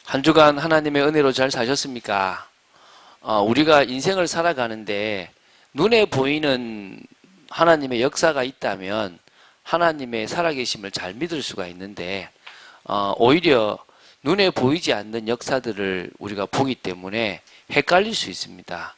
한 주간 하나님의 은혜로 잘 사셨습니까? 우리가 인생을 살아가는데 눈에 보이는 하나님의 역사가 있다면 하나님의 살아계심을 잘 믿을 수가 있는데 오히려 눈에 보이지 않는 역사들을 우리가 보기 때문에 헷갈릴 수 있습니다.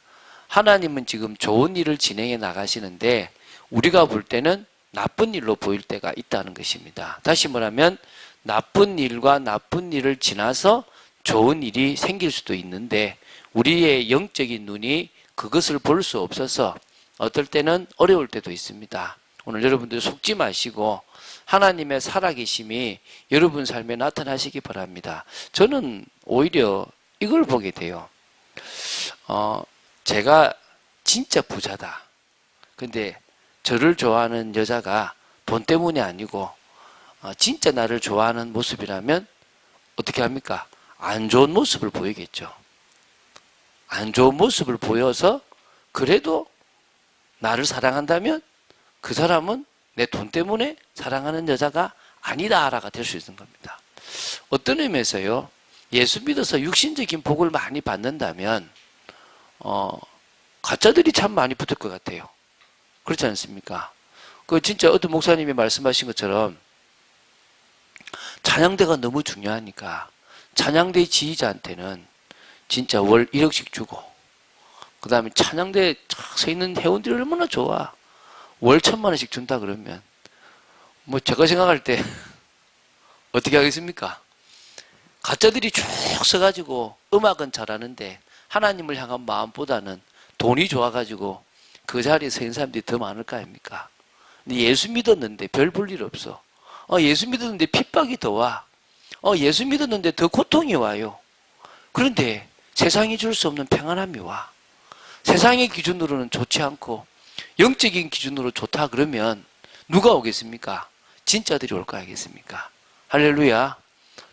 하나님은 지금 좋은 일을 진행해 나가시는데 우리가 볼 때는 나쁜 일로 보일 때가 있다는 것입니다. 다시 말하면 나쁜 일과 나쁜 일을 지나서 좋은 일이 생길 수도 있는데 우리의 영적인 눈이 그것을 볼 수 없어서 어떨 때는 어려울 때도 있습니다. 오늘 여러분들 속지 마시고 하나님의 살아계심이 여러분 삶에 나타나시기 바랍니다. 저는 오히려 이걸 보게 돼요. 제가 진짜 부자다. 근데 저를 좋아하는 여자가 돈 때문이 아니고 진짜 나를 좋아하는 모습이라면 어떻게 합니까? 안 좋은 모습을 보이겠죠. 안 좋은 모습을 보여서 그래도 나를 사랑한다면 그 사람은 내 돈 때문에 사랑하는 여자가 아니다라가 될 수 있는 겁니다. 어떤 의미에서요. 예수 믿어서 육신적인 복을 많이 받는다면 가짜들이 참 많이 붙을 것 같아요. 그렇지 않습니까? 진짜 어떤 목사님이 말씀하신 것처럼 찬양대가 너무 중요하니까 찬양대 지휘자한테는 진짜 월 1억씩 주고 그 다음에 찬양대에 쫙 서 있는 회원들이 얼마나 좋아. 월 1,000만 원씩 준다 그러면 제가 생각할 때 어떻게 하겠습니까? 가짜들이 쭉 서가지고 음악은 잘하는데 하나님을 향한 마음보다는 돈이 좋아가지고 그 자리에 서 있는 사람들이 더 많을 거 아닙니까? 근데 예수 믿었는데 별 볼 일 없어. 예수 믿었는데 핍박이 더 와. 예수 믿었는데 더 고통이 와요. 그런데 세상이 줄 수 없는 평안함이 와. 세상의 기준으로는 좋지 않고 영적인 기준으로 좋다 그러면 누가 오겠습니까? 진짜들이 올 거 아니겠습니까? 할렐루야.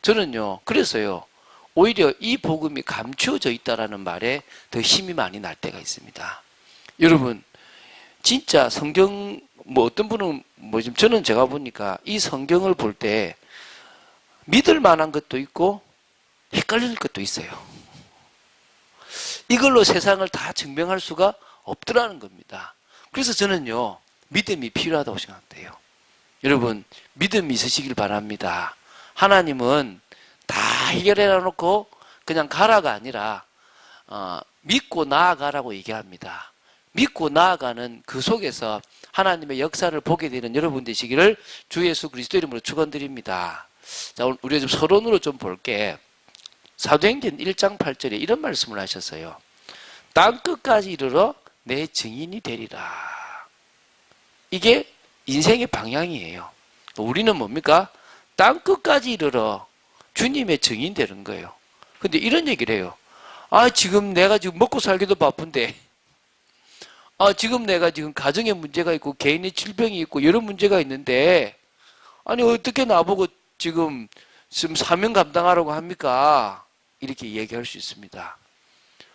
저는요, 그래서요, 오히려 이 복음이 감추어져 있다라는 말에 더 힘이 많이 날 때가 있습니다. 여러분, 진짜 성경, 어떤 분은, 저는 제가 보니까 이 성경을 볼 때 믿을 만한 것도 있고 헷갈릴 것도 있어요. 이걸로 세상을 다 증명할 수가 없더라는 겁니다. 그래서 저는요, 믿음이 필요하다고 생각돼요. 여러분, 믿음이 있으시길 바랍니다. 하나님은 다 해결해 놓고 그냥 가라가 아니라 믿고 나아가라고 얘기합니다. 믿고 나아가는 그 속에서 하나님의 역사를 보게 되는 여러분 되시기를 주 예수 그리스도 이름으로 축원드립니다. 자, 오늘 우리가 좀 서론으로 좀 볼게. 사도행전 1장 8절에 이런 말씀을 하셨어요. 땅 끝까지 이르러 내 증인이 되리라. 이게 인생의 방향이에요. 우리는 뭡니까? 땅 끝까지 이르러 주님의 증인 되는 거예요. 근데 이런 얘기를 해요. 지금 내가 지금 먹고 살기도 바쁜데, 지금 내가 지금 가정에 문제가 있고 개인의 질병이 있고 여러 문제가 있는데, 어떻게 나보고 지금 사명 감당하라고 합니까? 이렇게 얘기할 수 있습니다.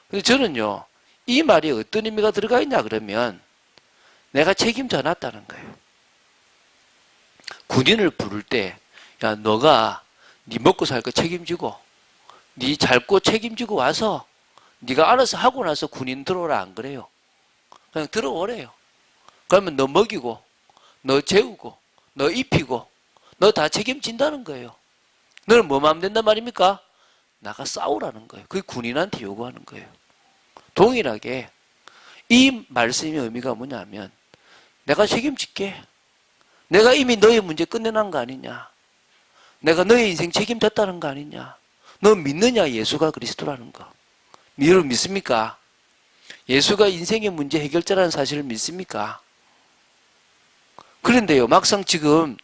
근데 저는요, 이 말이 어떤 의미가 들어가 있냐 그러면 내가 책임져 놨다는 거예요. 군인을 부를 때, 야, 너가 네 먹고 살 거 책임지고 네 잘 거 책임지고 와서 네가 알아서 하고 나서 군인 들어오라 안 그래요. 그냥 들어오래요. 그러면 너 먹이고 너 재우고 너 입히고 너 다 책임진다는 거예요. 너는 뭐만 하면 된단 말입니까? 나가 싸우라는 거예요. 그게 군인한테 요구하는 거예요. 동일하게 이 말씀의 의미가 뭐냐면 내가 책임질게. 내가 이미 너의 문제 끝내놓은 거 아니냐. 내가 너의 인생 책임졌다는 거 아니냐. 너 믿느냐 예수가 그리스도라는 거. 여러분 믿습니까? 예수가 인생의 문제 해결자라는 사실을 믿습니까? 그런데요, 막상 지금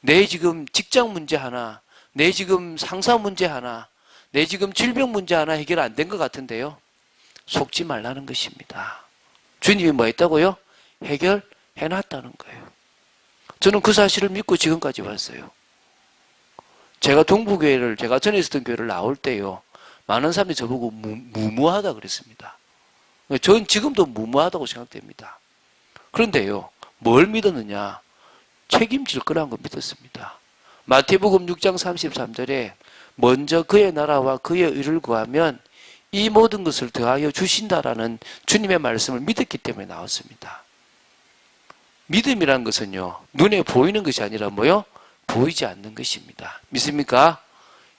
내 지금 직장 문제 하나, 내 지금 상사 문제 하나, 내 지금 질병 문제 하나 해결 안 된 것 같은데요. 속지 말라는 것입니다. 주님이 뭐 했다고요? 해결해놨다는 거예요. 저는 그 사실을 믿고 지금까지 왔어요. 제가 동부교회를, 제가 전에 있었던 교회를 나올 때요, 많은 사람들이 저보고 무모하다 그랬습니다. 저는 지금도 무모하다고 생각됩니다. 그런데요, 뭘 믿었느냐? 책임질 거라는 걸 믿었습니다. 마태복음 6장 33절에 먼저 그의 나라와 그의 의를 구하면 이 모든 것을 더하여 주신다라는 주님의 말씀을 믿었기 때문에 나왔습니다. 믿음이란 것은요, 눈에 보이는 것이 아니라 뭐요? 보이지 않는 것입니다. 믿습니까?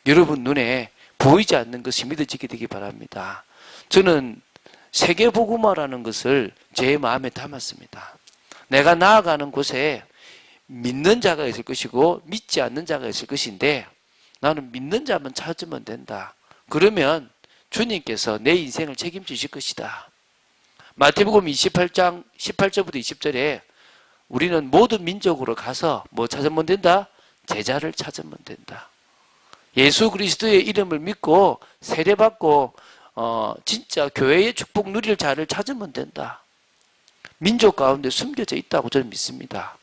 여러분 눈에 보이지 않는 것이 믿어지게 되기 바랍니다. 저는 세계복음화라는 것을 제 마음에 담았습니다. 내가 나아가는 곳에 믿는 자가 있을 것이고 믿지 않는 자가 있을 것인데 나는 믿는 자만 찾으면 된다. 그러면 주님께서 내 인생을 책임지실 것이다. 마태복음 28장 18절부터 20절에 우리는 모든 민족으로 가서 뭐 찾으면 된다? 제자를 찾으면 된다. 예수 그리스도의 이름을 믿고 세례받고 진짜 교회의 축복 누릴 자를 찾으면 된다. 민족 가운데 숨겨져 있다고 저는 믿습니다.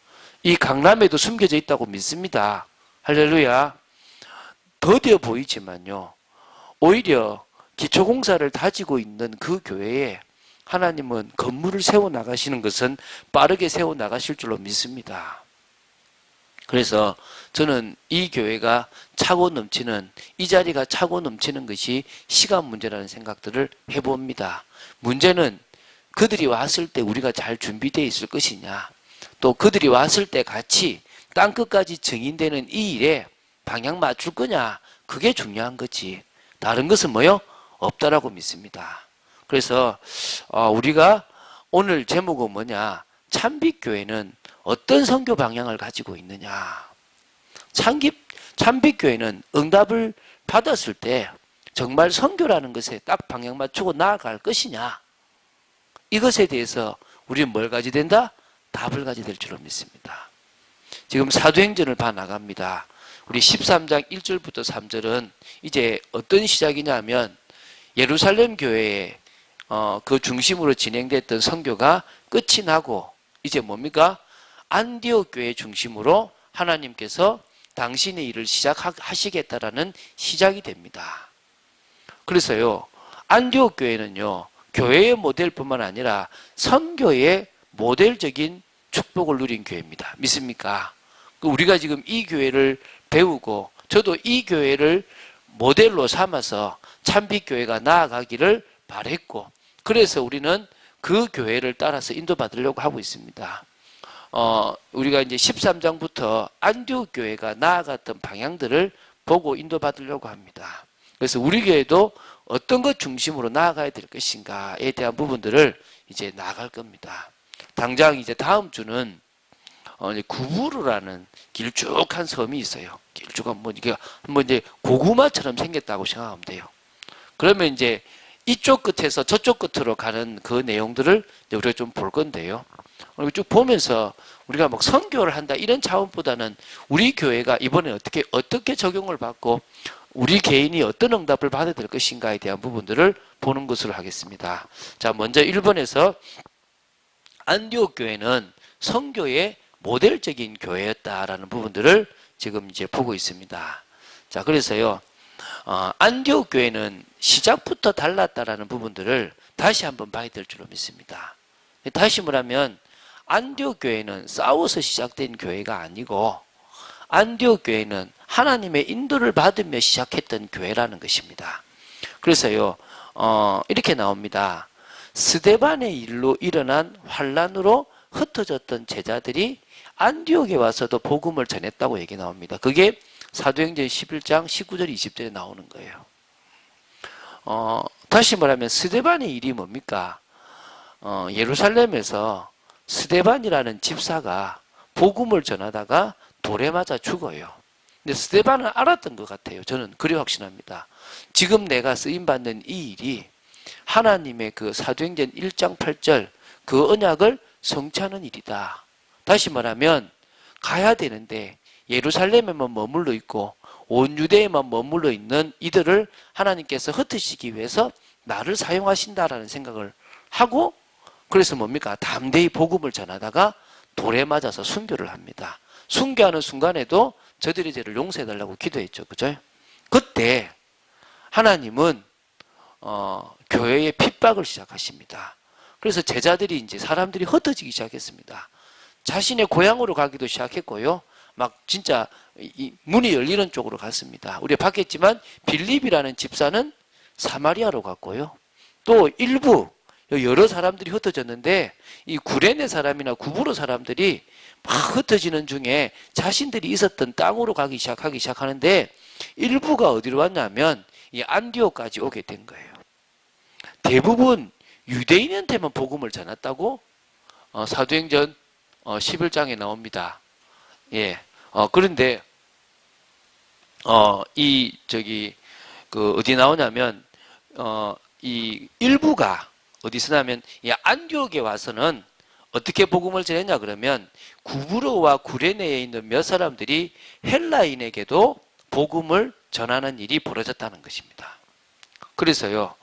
이 강남에도 숨겨져 있다고 믿습니다. 할렐루야. 더뎌 보이지만요, 오히려 기초공사를 다지고 있는 그 교회에 하나님은 건물을 세워나가시는 것은 빠르게 세워나가실 줄로 믿습니다. 그래서 저는 이 교회가 차고 넘치는, 이 자리가 차고 넘치는 것이 시간 문제라는 생각들을 해봅니다. 문제는 그들이 왔을 때 우리가 잘 준비되어 있을 것이냐, 또 그들이 왔을 때 같이 땅끝까지 증인되는 이 일에 방향 맞출 거냐, 그게 중요한 거지. 다른 것은 뭐요? 없다라고 믿습니다. 그래서 우리가 오늘 제목은 뭐냐? 참빛교회는 어떤 선교 방향을 가지고 있느냐? 참빛교회는 응답을 받았을 때 정말 선교라는 것에 딱 방향 맞추고 나아갈 것이냐? 이것에 대해서 우리는 뭘 가지게 된다? 답을 가지게 될 줄로 믿습니다. 지금 사도행전을 봐 나갑니다. 우리 13장 1절부터 3절은 이제 어떤 시작이냐면 예루살렘 교회에 그 중심으로 진행됐던 선교가 끝이 나고 이제 뭡니까? 안디옥 교회 중심으로 하나님께서 당신의 일을 시작하시겠다라는 시작이 됩니다. 그래서요, 안디옥 교회는요, 교회의 모델뿐만 아니라 선교의 모델적인 축복을 누린 교회입니다. 믿습니까? 우리가 지금 이 교회를 배우고 저도 이 교회를 모델로 삼아서 참빛교회가 나아가기를 바랬고, 그래서 우리는 그 교회를 따라서 인도받으려고 하고 있습니다. 우리가 이제 13장부터 안디옥 교회가 나아갔던 방향들을 보고 인도받으려고 합니다. 그래서 우리 교회도 어떤 것 중심으로 나아가야 될 것인가에 대한 부분들을 이제 나아갈 겁니다. 당장 이제 다음 주는 구부르라는 길쭉한 섬이 있어요. 길쭉한 이게 이제 고구마처럼 생겼다고 생각하면 돼요. 그러면 이제 이쪽 끝에서 저쪽 끝으로 가는 그 내용들을 이제 우리가 좀 볼 건데요. 쭉 보면서 우리가 막 선교를 한다 이런 차원보다는 우리 교회가 이번에 어떻게 적용을 받고 우리 개인이 어떤 응답을 받아야 될 것인가에 대한 부분들을 보는 것으로 하겠습니다. 자, 먼저 1번에서 안디옥 교회는 선교의 모델적인 교회였다라는 부분들을 지금 이제 보고 있습니다. 자, 그래서요, 안디옥 교회는 시작부터 달랐다라는 부분들을 다시 한번 봐야 될 줄로 믿습니다. 다시 말하면 안디옥 교회는 싸워서 시작된 교회가 아니고 안디옥 교회는 하나님의 인도를 받으며 시작했던 교회라는 것입니다. 그래서요, 이렇게 나옵니다. 스데반의 일로 일어난 환란으로 흩어졌던 제자들이 안디옥에 와서도 복음을 전했다고 얘기 나옵니다. 그게 사도행전 11장 19절 20절에 나오는 거예요. 다시 말하면 스데반의 일이 뭡니까? 예루살렘에서 스데반이라는 집사가 복음을 전하다가 돌에 맞아 죽어요. 근데 스데반은 알았던 것 같아요. 저는 그리 확신합니다. 지금 내가 쓰임받는 이 일이 하나님의 그 사도행전 1장 8절 그 언약을 성취하는 일이다. 다시 말하면 가야 되는데 예루살렘에만 머물러 있고 온 유대에만 머물러 있는 이들을 하나님께서 흩으시기 위해서 나를 사용하신다라는 생각을 하고, 그래서 뭡니까? 담대히 복음을 전하다가 돌에 맞아서 순교를 합니다. 순교하는 순간에도 저들의 죄를 용서해달라고 기도했죠. 그죠? 그때 하나님은 교회의 핍박을 시작하십니다. 그래서 제자들이 이제 사람들이 흩어지기 시작했습니다. 자신의 고향으로 가기도 시작했고요. 막 진짜 이 문이 열리는 쪽으로 갔습니다. 우리가 봤겠지만 빌립이라는 집사는 사마리아로 갔고요. 또 일부 여러 사람들이 흩어졌는데 이 구레네 사람이나 구브로 사람들이 막 흩어지는 중에 자신들이 있었던 땅으로 가기 시작하는데 일부가 어디로 왔냐면 이 안디오까지 오게 된 거예요. 대부분 유대인한테만 복음을 전했다고 사도행전 11장에 나옵니다. 예. 그런데 어디 나오냐면 이 일부가 어디서 나면 이 안디옥에 와서는 어떻게 복음을 전했냐 그러면 구브로와 구레네에 있는 몇 사람들이 헬라인에게도 복음을 전하는 일이 벌어졌다는 것입니다. 그래서요,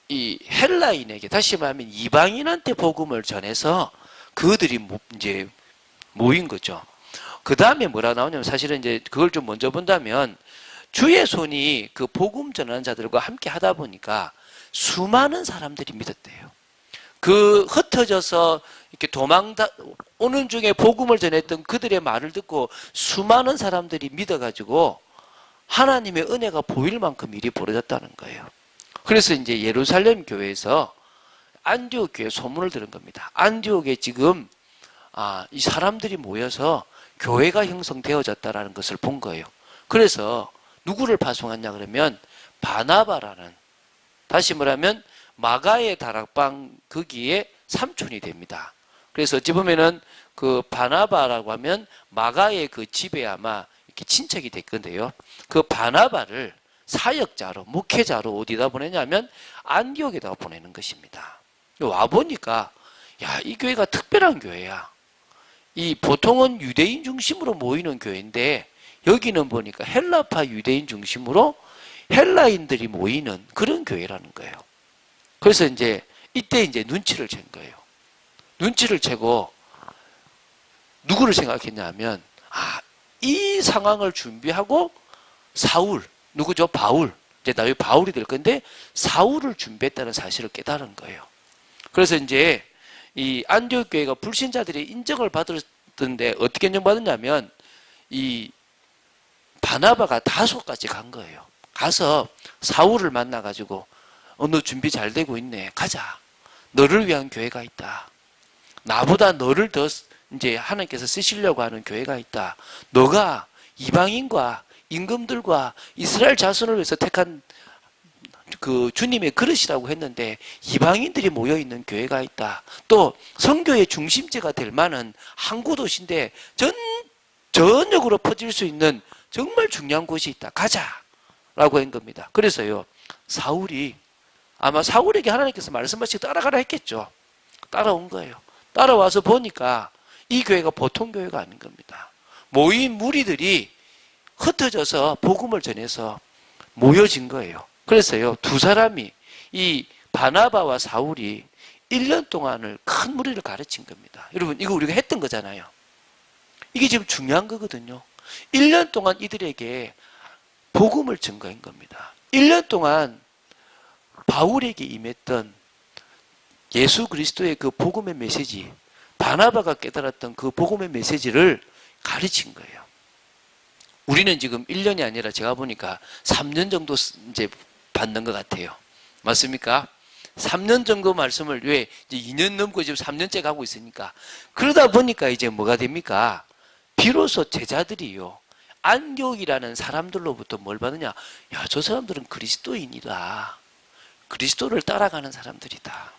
이 헬라인에게 다시 말하면 이방인한테 복음을 전해서 그들이 이제 모인 거죠. 그 다음에 뭐라 나오냐면 사실은 이제 그걸 좀 먼저 본다면 주의 손이 그 복음 전하는 자들과 함께 하다 보니까 수많은 사람들이 믿었대요. 그 흩어져서 이렇게 오는 중에 복음을 전했던 그들의 말을 듣고 수많은 사람들이 믿어가지고 하나님의 은혜가 보일 만큼 일이 벌어졌다는 거예요. 그래서 이제 예루살렘 교회에서 안디옥 교회 소문을 들은 겁니다. 안디옥에 지금 이 사람들이 모여서 교회가 형성되어졌다라는 것을 본 거예요. 그래서 누구를 파송했냐 그러면 바나바라는, 다시 말하면 마가의 다락방 거기에 삼촌이 됩니다. 그래서 어찌 보면은 그 바나바라고 하면 마가의 그 집에 아마 이렇게 친척이 됐건데요. 그 바나바를 사역자로, 목회자로 어디다 보내냐면 안디옥에다가 보내는 것입니다. 와 보니까 야, 이 교회가 특별한 교회야. 이 보통은 유대인 중심으로 모이는 교회인데 여기는 보니까 헬라파 유대인 중심으로 헬라인들이 모이는 그런 교회라는 거예요. 그래서 이때 눈치를 챈 거예요. 눈치를 채고 누구를 생각했냐면 이 상황을 준비하고 사울, 누구죠? 바울. 이제 나중에 바울이 될 건데 사울을 준비했다는 사실을 깨달은 거예요. 그래서 이 안디옥 교회가 불신자들의 인정을 받았던데 어떻게 인정받았냐면 이 바나바가 다소까지 간 거예요. 가서 사울을 만나가지고 너 준비 잘 되고 있네. 가자. 너를 위한 교회가 있다. 나보다 너를 더 하나님께서 쓰시려고 하는 교회가 있다. 너가 이방인과 임금들과 이스라엘 자손을 위해서 택한 그 주님의 그릇이라고 했는데 이방인들이 모여있는 교회가 있다. 또 선교의 중심지가 될 만한 항구 도시인데 전역으로 퍼질 수 있는 정말 중요한 곳이 있다. 가자! 라고 한 겁니다. 그래서요, 아마 사울에게 하나님께서 말씀하시고 따라가라 했겠죠. 따라온 거예요. 따라와서 보니까 이 교회가 보통 교회가 아닌 겁니다. 모인 무리들이 흩어져서 복음을 전해서 모여진 거예요. 그래서요, 두 사람이 이 바나바와 사울이 1년 동안을 큰 무리를 가르친 겁니다. 여러분, 이거 우리가 했던 거잖아요. 이게 지금 중요한 거거든요. 1년 동안 이들에게 복음을 증거한 겁니다. 1년 동안 바울에게 임했던 예수 그리스도의 그 복음의 메시지, 바나바가 깨달았던 그 복음의 메시지를 가르친 거예요. 우리는 지금 1년이 아니라 제가 보니까 3년 정도 받는 것 같아요. 맞습니까? 3년 정도 말씀을 왜 2년 넘고 지금 3년째 가고 있으니까 그러다 보니까 뭐가 됩니까? 비로소 제자들이요. 안디옥이라는 사람들로부터 뭘 받느냐? 야, 저 사람들은 그리스도인이다. 그리스도를 따라가는 사람들이다.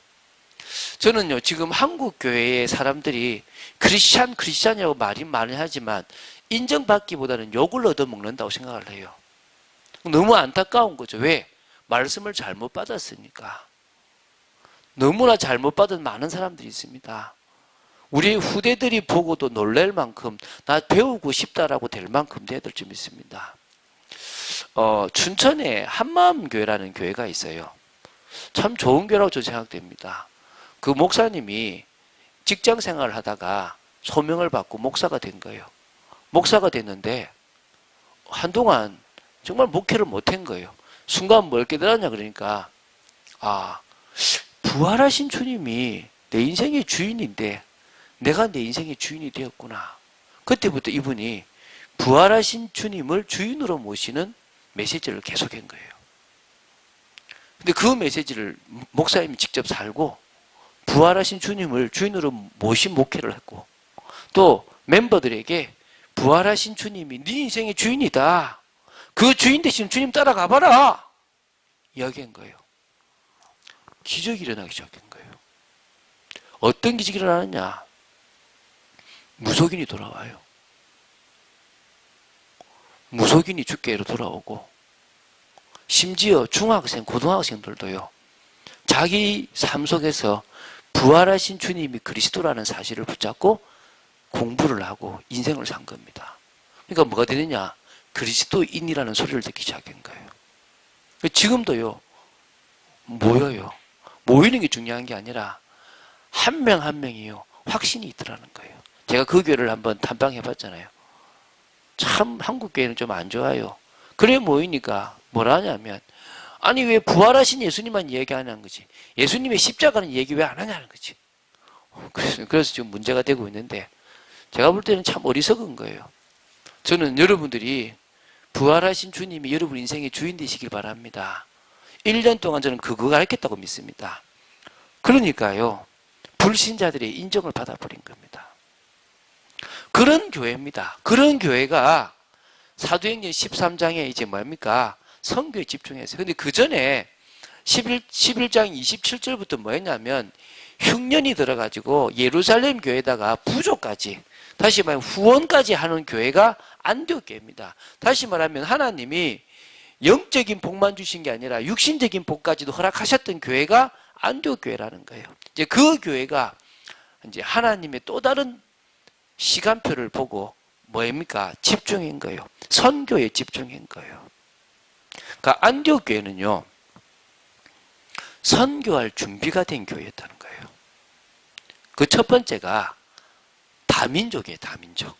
저는요, 지금 한국 교회의 사람들이 크리스찬이라고 말이 많이 하지만 인정받기보다는 욕을 얻어먹는다고 생각을 해요. 너무 안타까운 거죠. 왜? 말씀을 잘못 받았으니까. 너무나 잘못 받은 많은 사람들이 있습니다. 우리 후대들이 보고도 놀랄 만큼 나 배우고 싶다라고 될 만큼 애들 좀 있습니다. 춘천에 한마음교회라는 교회가 있어요. 참 좋은 교회라고 저는 생각됩니다. 그 목사님이 직장 생활을 하다가 소명을 받고 목사가 된 거예요. 목사가 됐는데 한동안 정말 목회를 못한 거예요. 순간 뭘 깨달았냐 그러니까 부활하신 주님이 내 인생의 주인인데 내가 내 인생의 주인이 되었구나. 그때부터 이분이 부활하신 주님을 주인으로 모시는 메시지를 계속한 거예요. 근데 그 메시지를 목사님이 직접 살고 부활하신 주님을 주인으로 모신 목회를 했고 또 멤버들에게 부활하신 주님이 네 인생의 주인이다. 그 주인 대신 주님 따라가 봐라. 이야기한 거예요. 기적이 일어나기 시작한 거예요. 어떤 기적이 일어나느냐? 무속인이 돌아와요. 무속인이 주께로 돌아오고 심지어 중학생, 고등학생들도요. 자기 삶 속에서 부활하신 주님이 그리스도라는 사실을 붙잡고 공부를 하고 인생을 산 겁니다. 그러니까 뭐가 되느냐? 그리스도인이라는 소리를 듣기 시작한 거예요. 지금도요. 모여요. 모이는 게 중요한 게 아니라 한 명 한 명이요. 확신이 있더라는 거예요. 제가 그 교회를 한번 탐방해 봤잖아요. 참 한국 교회는 좀 안 좋아요. 그래 모이니까 뭐라 하냐면 아니 왜 부활하신 예수님만 얘기하냐는 거지. 예수님의 십자가는 얘기 왜 안 하냐는 거지. 그래서 지금 문제가 되고 있는데 제가 볼 때는 참 어리석은 거예요. 저는 여러분들이 부활하신 주님이 여러분 인생의 주인 되시길 바랍니다. 1년 동안 저는 그거 가르쳤다고 믿습니다. 그러니까요. 불신자들의 인정을 받아버린 겁니다. 그런 교회입니다. 그런 교회가 사도행전 13장에 이제 뭡니까? 선교에 집중했어요. 근데 그 전에 11장 27절부터 뭐였냐면 흉년이 들어가지고 예루살렘 교회에다가 부조까지 다시 말하면 후원까지 하는 교회가 안디옥 교회입니다. 다시 말하면 하나님이 영적인 복만 주신 게 아니라 육신적인 복까지도 허락하셨던 교회가 안디옥 교회라는 거예요. 이제 그 교회가 이제 하나님의 또 다른 시간표를 보고 뭐입니까? 집중한 거예요. 선교에 집중한 거예요. 그러니까 안디옥 교회는요. 선교할 준비가 된 교회였다는 거예요. 그 첫 번째가 다민족이에요. 다민족.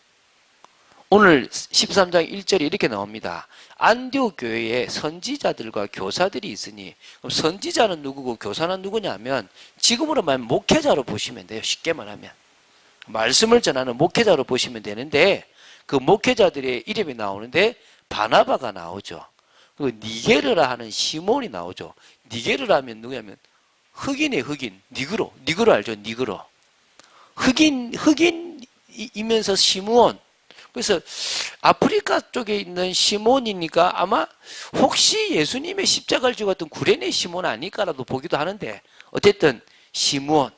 오늘 13장 1절에 이렇게 나옵니다. 안디옥 교회에 선지자들과 교사들이 있으니 그럼 선지자는 누구고 교사는 누구냐면 지금으로 말하면 목회자로 보시면 돼요. 쉽게 말하면. 말씀을 전하는 목회자로 보시면 되는데 그 목회자들의 이름이 나오는데 바나바가 나오죠. 그리고 니게르라 하는 시몬이 나오죠. 니게르라 하면 누구냐면 흑인이에요. 흑인. 니그로 알죠? 니그로. 흑인이면서 시므온. 그래서 아프리카 쪽에 있는 시몬이니까 아마 혹시 예수님의 십자가를 지고 갔던 구레네 시몬 아닐까라도 보기도 하는데 어쨌든 시므온.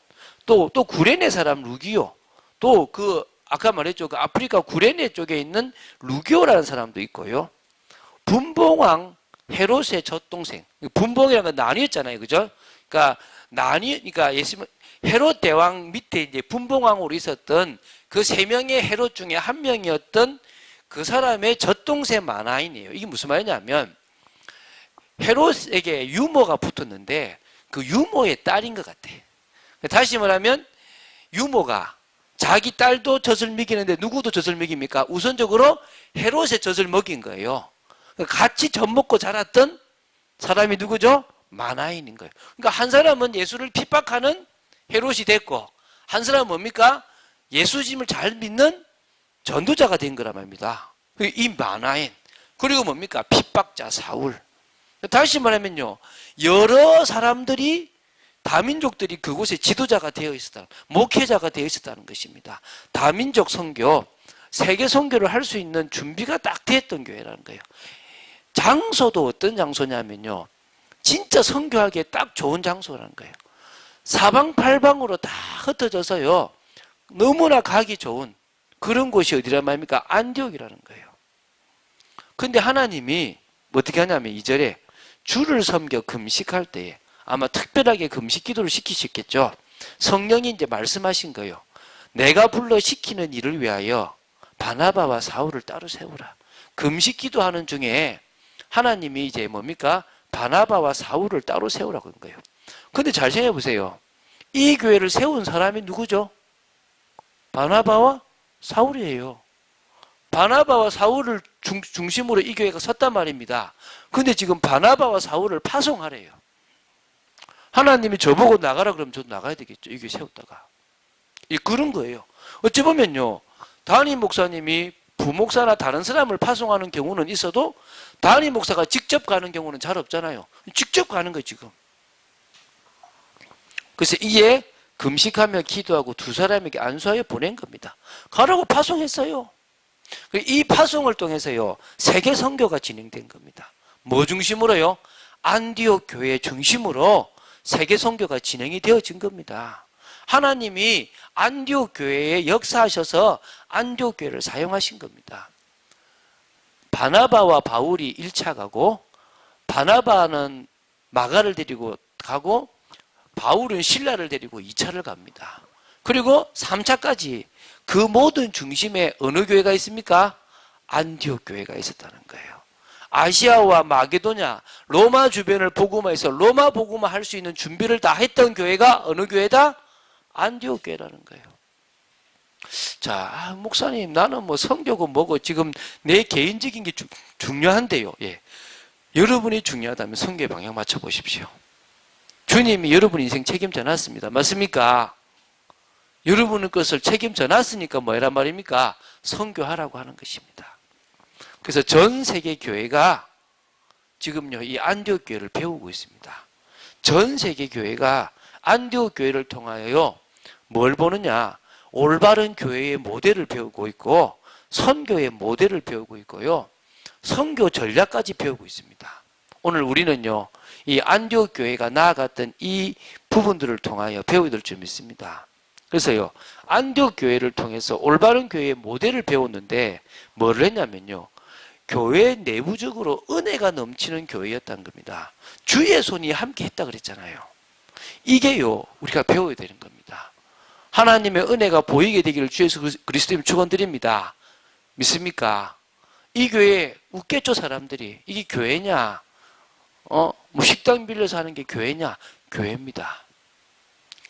또 구레네 사람 루기오. 또 그 아까 말했죠. 그 아프리카 구레네 쪽에 있는 루기오라는 사람도 있고요. 분봉왕 헤롯의 젖동생. 분봉이라는 건 나뉘었잖아요. 그죠? 그러니까 예수님 헤롯 대왕 밑에 이제 분봉왕으로 있었던 그 세 명의 헤롯 중에 한 명이었던 그 사람의 젖동생 마나인이에요. 이게 무슨 말이냐면 헤롯에게 유모가 붙었는데 그 유모의 딸인 것 같아. 다시 말하면 유모가 자기 딸도 젖을 먹이는데 누구도 젖을 먹입니까? 우선적으로 헤롯의 젖을 먹인 거예요. 같이 젖 먹고 자랐던 사람이 누구죠? 마나인인 거예요. 그러니까 한 사람은 예수를 핍박하는 헤롯이 됐고 한 사람은 뭡니까? 예수님을 잘 믿는 전도자가 된 거란 말입니다. 이 마나인. 그리고 뭡니까? 핍박자 사울. 다시 말하면요. 여러 사람들이 다민족들이 그곳에 지도자가 되어 있었다. 목회자가 되어 있었다는 것입니다. 다민족 선교, 세계 선교를 할 수 있는 준비가 딱 됐던 교회라는 거예요. 장소도 어떤 장소냐면요. 진짜 선교하기에 딱 좋은 장소라는 거예요. 사방팔방으로 다 흩어져서요. 너무나 가기 좋은 그런 곳이 어디란 말입니까? 안디옥이라는 거예요. 근데 하나님이 어떻게 하냐면 2절에 주를 섬겨 금식할 때에 아마 특별하게 금식 기도를 시키셨겠죠. 성령이 이제 말씀하신 거예요. 내가 불러 시키는 일을 위하여 바나바와 사울을 따로 세우라. 금식 기도하는 중에 하나님이 이제 뭡니까? 바나바와 사울을 따로 세우라고 한 거예요. 근데 잘 생각해 보세요. 이 교회를 세운 사람이 누구죠? 바나바와 사울이에요. 바나바와 사울을 중심으로 이 교회가 섰단 말입니다. 근데 지금 바나바와 사울을 파송하래요. 하나님이 저보고 나가라 그러면 저도 나가야 되겠죠. 이 교회 세웠다가. 그런 거예요. 어찌 보면요. 담임 목사님이 부목사나 다른 사람을 파송하는 경우는 있어도 담임 목사가 직접 가는 경우는 잘 없잖아요. 직접 가는 거예요, 지금. 그래서 이에 금식하며 기도하고 두 사람에게 안수하여 보낸 겁니다. 가라고 파송했어요. 이 파송을 통해서요, 세계 선교가 진행된 겁니다. 뭐 중심으로요? 안디옥 교회 중심으로 세계 선교가 진행이 되어진 겁니다. 하나님이 안디옥 교회에 역사하셔서 안디옥 교회를 사용하신 겁니다. 바나바와 바울이 1차 가고, 바나바는 마가를 데리고 가고, 바울은 신라를 데리고 2차를 갑니다. 그리고 3차까지 그 모든 중심에 어느 교회가 있습니까? 안디옥 교회가 있었다는 거예요. 아시아와 마게도냐, 로마 주변을 복음화해서 로마 복음화 할 수 있는 준비를 다 했던 교회가 어느 교회다? 안디옥 교회라는 거예요. 자, 목사님, 나는 뭐 성교고 뭐고 지금 내 개인적인 게 중요한데요. 예. 여러분이 중요하다면 성교의 방향 맞춰보십시오. 주님이 여러분 인생 책임져 놨습니다. 맞습니까? 여러분의 것을 책임져 놨으니까 뭐란 말입니까? 선교하라고 하는 것입니다. 그래서 전 세계 교회가 지금요, 이 안디옥 교회를 배우고 있습니다. 전 세계 교회가 안디옥 교회를 통하여 뭘 보느냐? 올바른 교회의 모델을 배우고 있고, 선교의 모델을 배우고 있고요, 선교 전략까지 배우고 있습니다. 오늘 우리는요, 이 안디옥 교회가 나아갔던 이 부분들을 통하여 배워야 될 점이 있습니다. 그래서요, 안디옥 교회를 통해서 올바른 교회의 모델을 배웠는데 뭐를 했냐면요, 교회 내부적으로 은혜가 넘치는 교회였다는 겁니다. 주의 손이 함께 했다 그랬잖아요. 이게요, 우리가 배워야 되는 겁니다. 하나님의 은혜가 보이게 되기를 주 예수 그리스도님 축원드립니다. 믿습니까? 이 교회 웃겠죠, 사람들이. 이게 교회냐? 뭐 식당 빌려서 하는 게 교회냐? 교회입니다.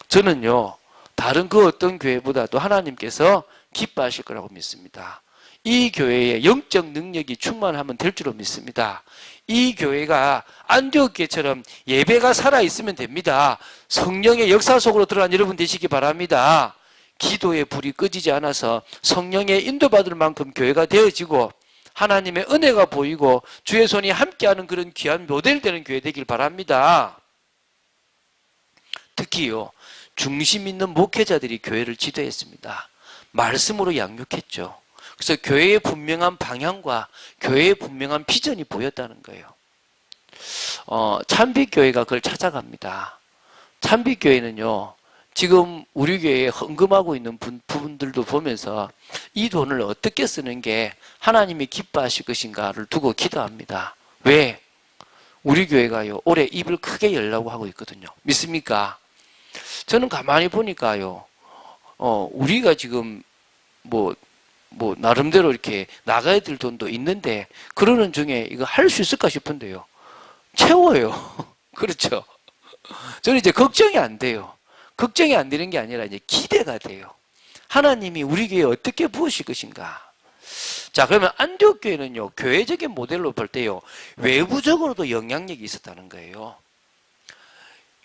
저는요, 다른 그 어떤 교회보다도 하나님께서 기뻐하실 거라고 믿습니다. 이 교회에 영적 능력이 충만하면 될 줄로 믿습니다. 이 교회가 안디옥 교회처럼 예배가 살아있으면 됩니다. 성령의 역사 속으로 들어간 여러분 되시기 바랍니다. 기도의 불이 꺼지지 않아서 성령의 인도받을 만큼 교회가 되어지고 하나님의 은혜가 보이고 주의 손이 함께하는 그런 귀한 모델 되는 교회 되길 바랍니다. 특히요, 중심 있는 목회자들이 교회를 지도했습니다. 말씀으로 양육했죠. 그래서 교회의 분명한 방향과 교회의 분명한 비전이 보였다는 거예요. 찬빛교회가 그걸 찾아갑니다. 찬빛교회는요, 지금 우리 교회에 헌금하고 있는 부분들도 보면서 이 돈을 어떻게 쓰는 게 하나님이 기뻐하실 것인가를 두고 기도합니다. 왜? 우리 교회가요, 올해 입을 크게 열라고 하고 있거든요. 믿습니까? 저는 가만히 보니까요, 우리가 지금 나름대로 이렇게 나가야 될 돈도 있는데, 그러는 중에 이거 할 수 있을까 싶은데요. 채워요. 그렇죠. 저는 이제 걱정이 안 돼요. 걱정이 안 되는 게 아니라 이제 기대가 돼요. 하나님이 우리 교회에 어떻게 부으실 것인가. 자, 그러면 안디옥 교회는요, 교회적인 모델로 볼 때요, 외부적으로도 영향력이 있었다는 거예요.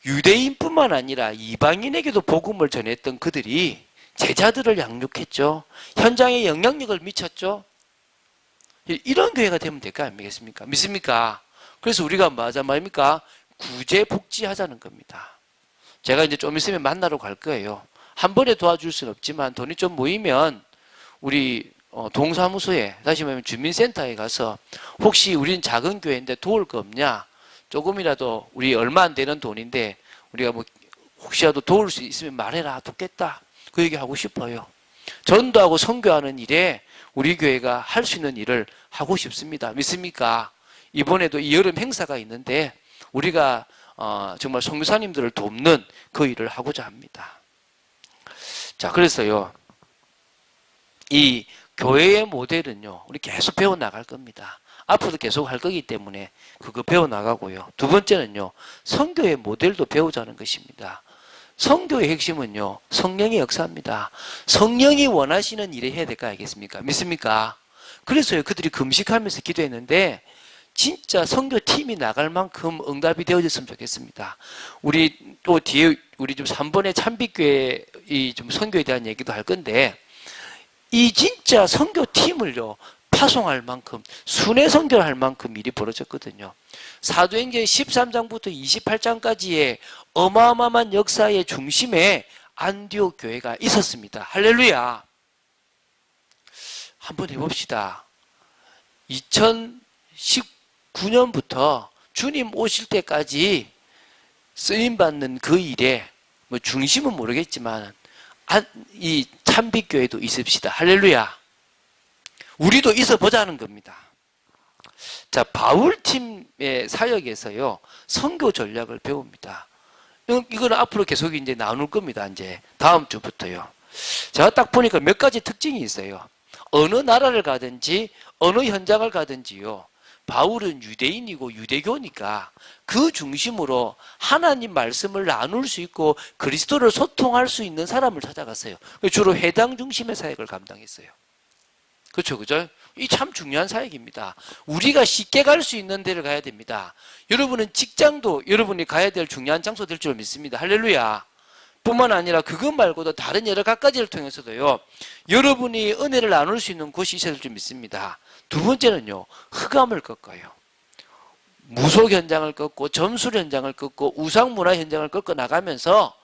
유대인뿐만 아니라 이방인에게도 복음을 전했던 그들이 제자들을 양육했죠. 현장에 영향력을 미쳤죠. 이런 교회가 되면 될 거 아니겠습니까? 믿습니까? 그래서 우리가 뭐 하자 말입니까? 구제복지하자는 겁니다. 제가 이제 좀 있으면 만나러 갈 거예요. 한 번에 도와줄 수는 없지만 돈이 좀 모이면 우리 동사무소에, 다시 말하면 주민센터에 가서 혹시 우리는 작은 교회인데 도울 거 없냐? 조금이라도 우리 얼마 안 되는 돈인데 우리가 뭐 혹시라도 도울 수 있으면 말해라. 돕겠다. 그 얘기 하고 싶어요. 전도하고 선교하는 일에 우리 교회가 할 수 있는 일을 하고 싶습니다. 믿습니까? 이번에도 이 여름 행사가 있는데 우리가 정말 선교사님들을 돕는 그 일을 하고자 합니다. 자, 그래서요, 이 교회의 모델은요, 우리 계속 배워나갈 겁니다. 앞으로도 계속 할 거기 때문에 그거 배워나가고요. 두 번째는요, 선교의 모델도 배우자는 것입니다. 선교의 핵심은요, 성령의 역사입니다. 성령이 원하시는 일을 해야 될 거 알겠습니까? 믿습니까? 그래서요, 그들이 금식하면서 기도했는데 진짜 선교팀이 나갈 만큼 응답이 되어졌으면 좋겠습니다. 우리 또 뒤에 우리 좀 3번의 찬빛교회 이 좀 선교에 대한 얘기도 할 건데, 이 진짜 선교팀을요 파송할 만큼 순회 선교를 할 만큼 일이 벌어졌거든요. 사도행전 13장부터 28장까지의 어마어마한 역사의 중심에 안디옥 교회가 있었습니다. 할렐루야. 한번 해봅시다. 2019년부터 주님 오실 때까지 쓰임받는 그 일에 뭐 중심은 모르겠지만 이 참빛교회도 있읍시다. 할렐루야. 우리도 있어 보자는 겁니다. 자, 바울팀의 사역에서요 선교 전략을 배웁니다. 이거는 앞으로 계속 이제 나눌 겁니다. 이제 다음 주부터요. 제가 딱 보니까 몇 가지 특징이 있어요. 어느 나라를 가든지 어느 현장을 가든지요. 바울은 유대인이고 유대교니까 그 중심으로 하나님 말씀을 나눌 수 있고 그리스도를 소통할 수 있는 사람을 찾아갔어요. 주로 회당 중심의 사역을 감당했어요. 그렇죠, 그죠? 이 참 중요한 사역입니다. 우리가 쉽게 갈 수 있는 데를 가야 됩니다. 여러분은 직장도 여러분이 가야 될 중요한 장소 될 줄 믿습니다. 할렐루야. 뿐만 아니라 그것 말고도 다른 여러 가지를 통해서도요, 여러분이 은혜를 나눌 수 있는 곳이 있어야 될 줄 믿습니다. 두 번째는요, 흑암을 꺾어요. 무속 현장을 꺾고 점술 현장을 꺾고 우상문화 현장을 꺾어 나가면서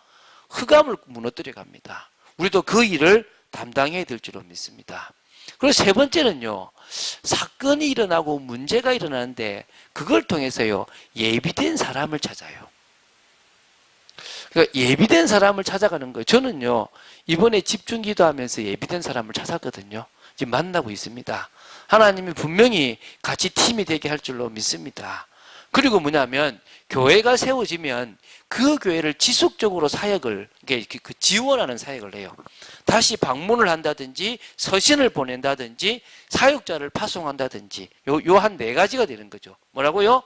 흑암을 무너뜨려 갑니다. 우리도 그 일을 담당해야 될 줄로 믿습니다. 그리고 세 번째는요, 사건이 일어나고 문제가 일어나는데 그걸 통해서요, 예비된 사람을 찾아요. 그러니까 예비된 사람을 찾아가는 거예요. 저는요, 이번에 집중 기도하면서 예비된 사람을 찾았거든요. 지금 만나고 있습니다. 하나님이 분명히 같이 팀이 되게 할 줄로 믿습니다. 그리고 뭐냐면 교회가 세워지면 그 교회를 지속적으로 사역을 지원하는 사역을 해요. 다시 방문을 한다든지 서신을 보낸다든지 사역자를 파송한다든지 요 한 네 가지가 되는 거죠. 뭐라고요?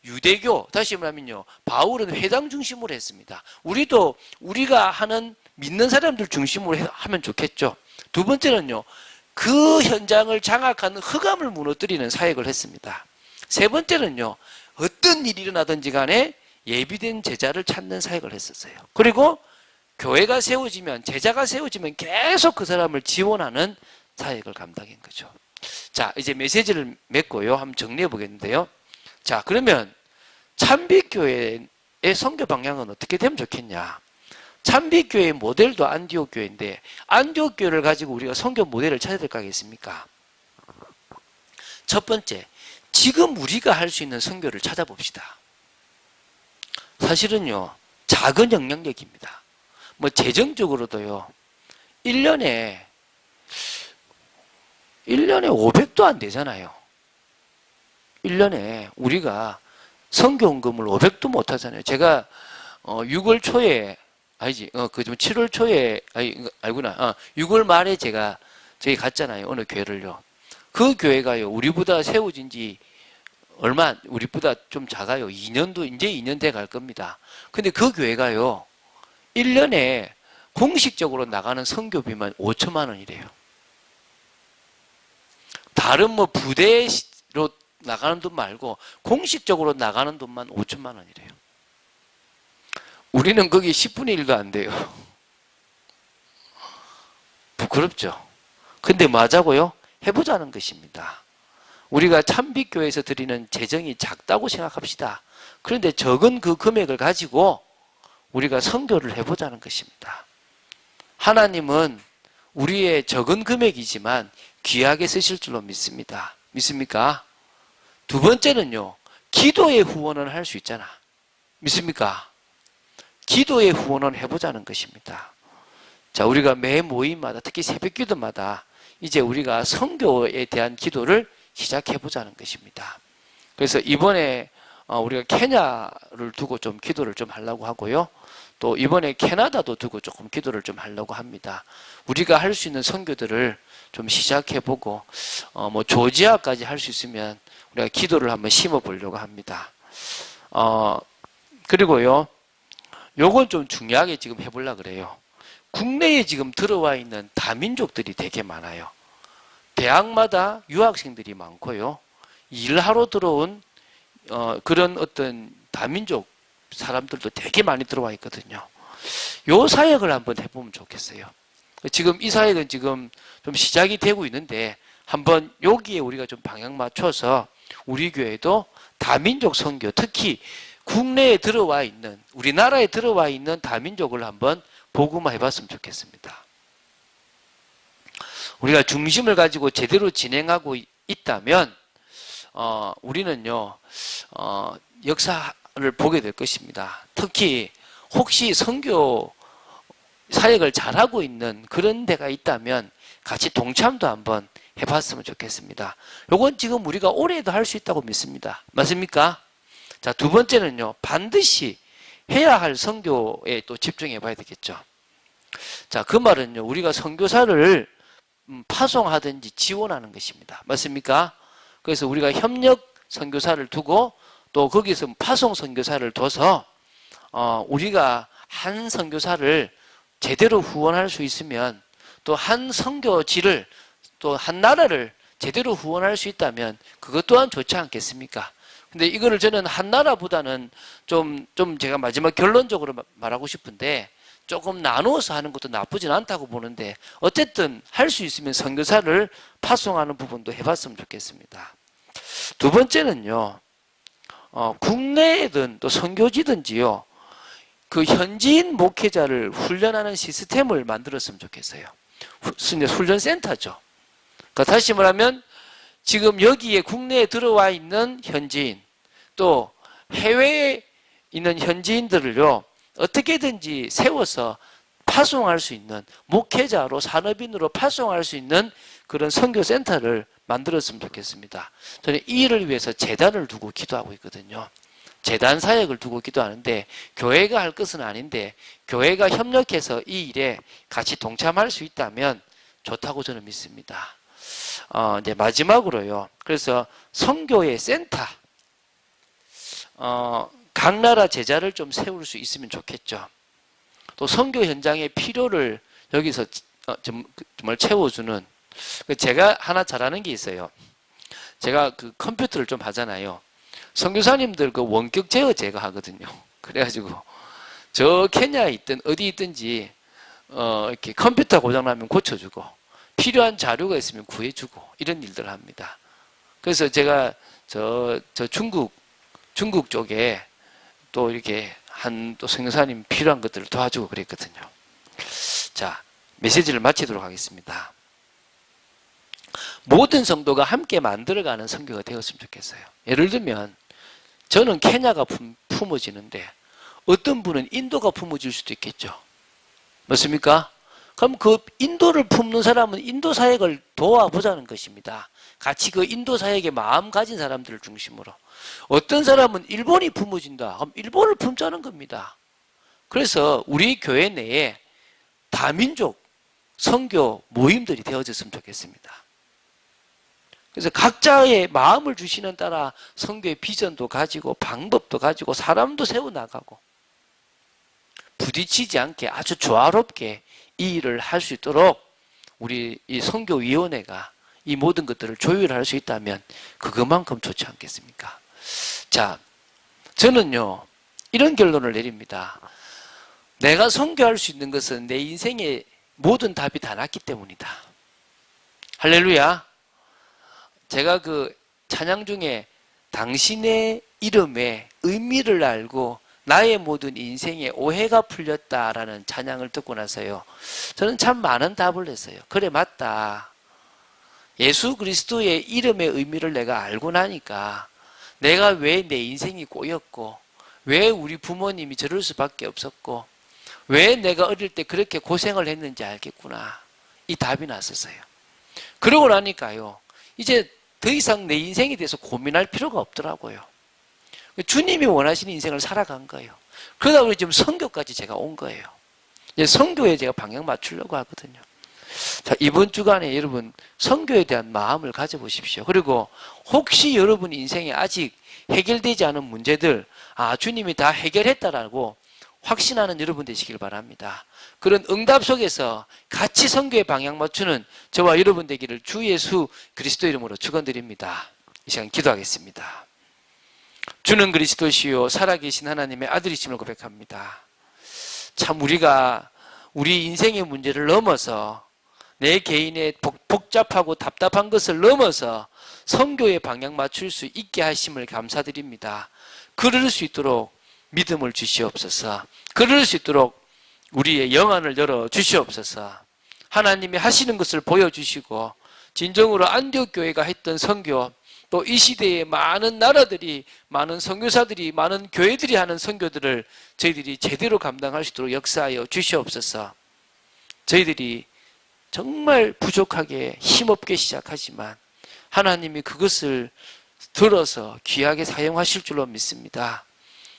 유대교, 다시 말하면요, 바울은 회당 중심으로 했습니다. 우리도 우리가 하는 믿는 사람들 중심으로 하면 좋겠죠. 두 번째는요, 그 현장을 장악하는 흑암을 무너뜨리는 사역을 했습니다. 세 번째는요, 어떤 일이 일어나든지 간에 예비된 제자를 찾는 사역을 했었어요. 그리고 교회가 세워지면, 제자가 세워지면 계속 그 사람을 지원하는 사역을 감당한 거죠. 자, 이제 메시지를 맺고요, 한번 정리해 보겠는데요. 자, 그러면 참빛교회의 선교 방향은 어떻게 되면 좋겠냐? 참빛교회의 모델도 안디옥 교회인데 안디옥 교회를 가지고 우리가 선교 모델을 찾아야 될 거 아니겠습니까? 첫 번째, 지금 우리가 할 수 있는 선교를 찾아봅시다. 사실은요, 작은 영향력입니다. 뭐 재정적으로도요, 1년에 500도 안 되잖아요. 1년에 우리가 선교헌금을 500도 못 하잖아요. 제가 6월 초에 아니지, 7월 초에 알구나. 6월 말에 저희 갔잖아요. 어느 교회를요. 그 교회가요, 우리보다 세워진 지 우리보다 좀 작아요. 2년도, 이제 2년 돼 갈 겁니다. 근데 그 교회가요, 1년에 공식적으로 나가는 선교비만 5천만 원이래요. 다른 뭐 부대로 나가는 돈 말고 공식적으로 나가는 돈만 5천만 원이래요. 우리는 거기 10분의 1도 안 돼요. 부끄럽죠? 근데 맞자고요? 해보자는 것입니다. 우리가 참빛교회에서 드리는 재정이 작다고 생각합시다. 그런데 적은 그 금액을 가지고 우리가 선교를 해보자는 것입니다. 하나님은 우리의 적은 금액이지만 귀하게 쓰실 줄로 믿습니다. 믿습니까? 두 번째는요, 기도의 후원을 할 수 있잖아. 믿습니까? 기도의 후원을 해보자는 것입니다. 자, 우리가 매 모임마다, 특히 새벽 기도마다 이제 우리가 선교에 대한 기도를 시작해보자는 것입니다. 그래서 이번에 우리가 케냐를 두고 좀 기도를 좀 하려고 하고요. 또 이번에 캐나다도 두고 조금 기도를 좀 하려고 합니다. 우리가 할 수 있는 선교들을 좀 시작해보고, 뭐 조지아까지 할 수 있으면 우리가 기도를 한번 심어보려고 합니다. 그리고요, 요건 좀 중요하게 지금 해보려고 그래요. 국내에 지금 들어와 있는 다민족들이 되게 많아요. 대학마다 유학생들이 많고요. 일하러 들어온 그런 어떤 다민족 사람들도 되게 많이 들어와 있거든요. 요 사역을 한번 해보면 좋겠어요. 지금 이 사역은 지금 좀 시작이 되고 있는데 한번 여기에 우리가 좀 방향 맞춰서 우리 교회도 다민족 선교, 특히 국내에 들어와 있는, 우리나라에 들어와 있는 다민족을 한번 복음화 해봤으면 좋겠습니다. 우리가 중심을 가지고 제대로 진행하고 있다면 우리는요 역사를 보게 될 것입니다. 특히 혹시 선교 사역을 잘하고 있는 그런 데가 있다면 같이 동참도 한번 해봤으면 좋겠습니다. 요건 지금 우리가 올해도 할 수 있다고 믿습니다. 맞습니까? 자, 두 번째는요, 반드시 해야 할 선교에 또 집중해 봐야 되겠죠. 자, 그 말은요, 우리가 선교사를 파송하든지 지원하는 것입니다. 맞습니까? 그래서 우리가 협력 선교사를 두고 또 거기서 파송 선교사를 둬서 우리가 한 선교사를 제대로 후원할 수 있으면 또 한 선교지를 또 한 나라를 제대로 후원할 수 있다면 그것 또한 좋지 않겠습니까? 근데 이거를 저는 한 나라보다는 좀 제가 마지막 결론적으로 말하고 싶은데 조금 나누어서 하는 것도 나쁘진 않다고 보는데 어쨌든 할 수 있으면 선교사를 파송하는 부분도 해봤으면 좋겠습니다. 두 번째는요, 국내에든 또 선교지든지요, 그 현지인 목회자를 훈련하는 시스템을 만들었으면 좋겠어요. 훈련센터죠. 그러니까 다시 말하면 지금 여기에 국내에 들어와 있는 현지인 또 해외에 있는 현지인들을요 어떻게든지 세워서 파송할 수 있는 목회자로 산업인으로 파송할 수 있는 그런 선교센터를 만들었으면 좋겠습니다. 저는 이 일을 위해서 재단을 두고 기도하고 있거든요. 재단 사역을 두고 기도하는데 교회가 할 것은 아닌데 교회가 협력해서 이 일에 같이 동참할 수 있다면 좋다고 저는 믿습니다. 이제 마지막으로요. 그래서 선교의 센터, 각 나라 제자를 좀 세울 수 있으면 좋겠죠. 또 선교 현장의 필요를 여기서 정말 채워주는, 제가 하나 잘하는 게 있어요. 제가 그 컴퓨터를 좀 하잖아요. 선교사님들 그 원격 제어 제가 하거든요. 그래가지고 저 케냐에 있든 어디 있든지 이렇게 컴퓨터 고장나면 고쳐주고 필요한 자료가 있으면 구해주고 이런 일들을 합니다. 그래서 제가 저 중국 쪽에 또 이렇게 또 선교사님 필요한 것들을 도와주고 그랬거든요. 자, 메시지를 마치도록 하겠습니다. 모든 성도가 함께 만들어가는 선교가 되었으면 좋겠어요. 예를 들면 저는 케냐가 품어지는데 어떤 분은 인도가 품어질 수도 있겠죠. 맞습니까? 그럼 그 인도를 품는 사람은 인도 사역을 도와보자는 것입니다. 같이 그 인도 사역에 마음 가진 사람들을 중심으로. 어떤 사람은 일본이 품어진다. 그럼 일본을 품자는 겁니다. 그래서 우리 교회 내에 다민족 선교 모임들이 되어졌으면 좋겠습니다. 그래서 각자의 마음을 주시는 따라 선교의 비전도 가지고 방법도 가지고 사람도 세워나가고 부딪히지 않게 아주 조화롭게 이 일을 할 수 있도록 우리 이 선교위원회가 이 모든 것들을 조율할 수 있다면 그것만큼 좋지 않겠습니까? 자, 저는요 이런 결론을 내립니다. 내가 선교할 수 있는 것은 내 인생의 모든 답이 다 났기 때문이다. 할렐루야. 제가 그 찬양 중에 당신의 이름의 의미를 알고 나의 모든 인생의 오해가 풀렸다라는 찬양을 듣고 나서요. 저는 참 많은 답을 냈어요. 그래, 맞다. 예수 그리스도의 이름의 의미를 내가 알고 나니까 내가 왜 내 인생이 꼬였고 왜 우리 부모님이 저럴 수밖에 없었고 왜 내가 어릴 때 그렇게 고생을 했는지 알겠구나. 이 답이 났었어요. 그러고 나니까요. 이제 더 이상 내 인생에 대해서 고민할 필요가 없더라고요. 주님이 원하시는 인생을 살아간 거예요. 그러다 보니 지금 선교까지 제가 온 거예요. 이제 선교에 제가 방향 맞추려고 하거든요. 자, 이번 주간에 여러분 선교에 대한 마음을 가져보십시오. 그리고 혹시 여러분 인생에 아직 해결되지 않은 문제들, 주님이 다 해결했다라고 확신하는 여러분 되시길 바랍니다. 그런 응답 속에서 같이 선교의 방향 맞추는 저와 여러분 되기를 주 예수 그리스도 이름으로 축원드립니다. 이 시간 기도하겠습니다. 주는 그리스도시요 살아계신 하나님의 아들이심을 고백합니다. 참 우리가 우리 인생의 문제를 넘어서 내 개인의 복잡하고 답답한 것을 넘어서 선교의 방향 맞출 수 있게 하심을 감사드립니다. 그럴 수 있도록 믿음을 주시옵소서. 그럴 수 있도록 우리의 영안을 열어 주시옵소서. 하나님이 하시는 것을 보여주시고 진정으로 안디옥 교회가 했던 선교, 또 이 시대에 많은 나라들이, 많은 선교사들이, 많은 교회들이 하는 선교들을 저희들이 제대로 감당할 수 있도록 역사하여 주시옵소서. 저희들이 정말 부족하게 힘없게 시작하지만 하나님이 그것을 들어서 귀하게 사용하실 줄로 믿습니다.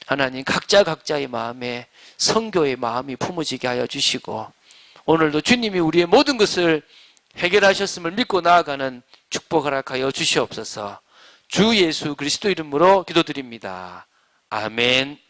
하나님, 각자의 마음에 선교의 마음이 품어지게 하여 주시고 오늘도 주님이 우리의 모든 것을 해결하셨음을 믿고 나아가는 축복 허락하여 주시옵소서. 주 예수 그리스도 이름으로 기도드립니다. 아멘.